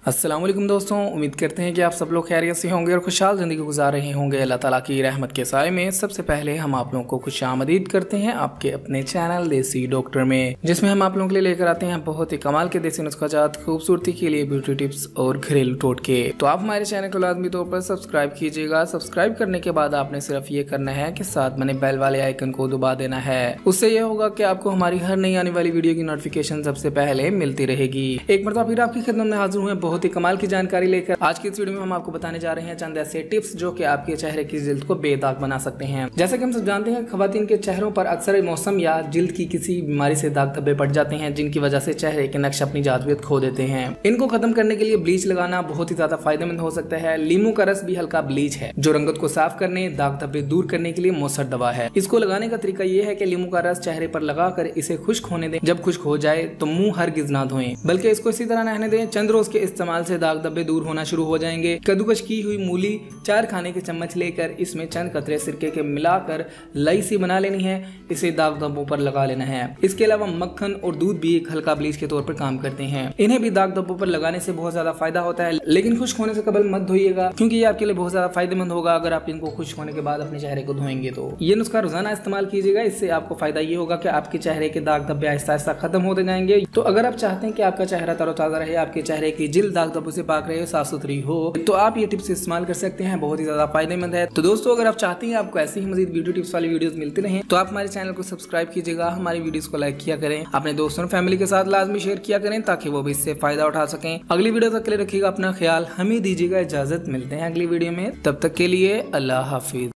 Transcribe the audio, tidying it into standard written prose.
अस्सलाम वालेकुम दोस्तों, उम्मीद करते हैं कि आप सब लोग खैरियत से होंगे और खुशहाल ज़िंदगी गुजार रहे होंगे। अल्लाह ताला की रहमत के साए में सबसे पहले हम आप लोगों को खुशामदीद करते हैं आपके अपने चैनल देसी डॉक्टर में, जिसमें हम आप लोगों के लिए लेकर आते हैं बहुत ही कमाल के देसी नुस्खाजात, खूबसूरती के लिए ब्यूटी टिप्स और घरेलू टोटके। तो आप हमारे चैनल को लाजमी तौर पर सब्सक्राइब कीजिएगा। सब्सक्राइब करने के बाद आपने सिर्फ ये करना है कि साथ बने बेल वाले आइकन को दबा देना है। उससे यह होगा कि आपको हमारी हर नई आने वाली वीडियो की नोटिफिकेशन सबसे पहले मिलती रहेगी। एक मरतबा फिर आपकी खिदमत में हाजिर हुए बहुत ही कमाल की जानकारी लेकर। आज की इस वीडियो में हम आपको बताने जा रहे हैं चंद ऐसे टिप्स जो कि आपके चेहरे की जिल्द को बेदाग बना सकते हैं। जैसा कि हम सब जानते हैं, खवातीन के चेहरों पर अक्सर मौसम या जिल्द की किसी बीमारी से दाग धब्बे पड़ जाते हैं, जिनकी वजह से चेहरे के नक्श अपनी जादवियत खो देते हैं। इनको खत्म करने के लिए ब्लीच लगाना बहुत ही ज्यादा फायदेमंद हो सकता है। लीमू का रस भी हल्का ब्लीच है जो रंगत को साफ करने, दाग धब्बे दूर करने के लिए मौसर दवा है। इसको लगाने का तरीका ये है कि लीमू का रस चेहरे पर लगाकर इसे खुश्क होने दें। जब खुश्क हो जाए तो मुंह हरगिज ना धोएं, बल्कि इसको इसी तरह रहने दें। चंद रोज के इस्तेमाल से दाग धब्बे दूर होना शुरू हो जाएंगे। कद्दूकश की हुई मूली 4 खाने के चम्मच लेकर इसमें चंद कतरे सिरके के मिलाकर लई सी बना लेनी है। इसे दाग धब्बों पर लगा लेना है। इसके अलावा मक्खन और दूध भी एक हल्का ब्लीच के तौर पर काम करते हैं। इन्हें भी दाग धब्बों पर लगाने से बहुत ज्यादा फायदा होता है, लेकिन खुश्क होने से कबल मत धोइएगा, क्योंकि ये आपके लिए बहुत ज्यादा फायदेमंद होगा। अगर आप इनको खुश्क होने के बाद अपने चेहरे को धोएंगे तो ये नुस्खा रोजाना इस्तेमाल कीजिएगा। इससे आपको फायदा ये होगा कि आपके चेहरे के दाग धब्बे आहिस्ता आहिस्ता खत्म होते जाएंगे। तो अगर आप चाहते हैं कि आपका चेहरा तरोताजा रहे, आपके चेहरे की जिल्द दाग धब्बों से पाक रहे, साफ सुथरी हो, तो आप ये टिप्स इस्तेमाल कर सकते हैं। बहुत ही ज्यादा फायदेमंद है। तो दोस्तों, अगर आप चाहते हैं आपको ऐसी ही मजीद ब्यूटी टिप्स वाली वीडियोस मिलते रहें, तो आप हमारे चैनल को सब्सक्राइब कीजिएगा, हमारी वीडियोस को लाइक किया करें, अपने दोस्तों और फैमिली के साथ लाजमी शेयर किया करें ताकि वो भी इससे फायदा उठा सकें। अगली वीडियो तक के लिए रखिएगा अपना ख्याल। हमें दीजिएगा इजाजत, मिलते हैं अगली वीडियो में। तब तक के लिए अल्लाह हाफिज।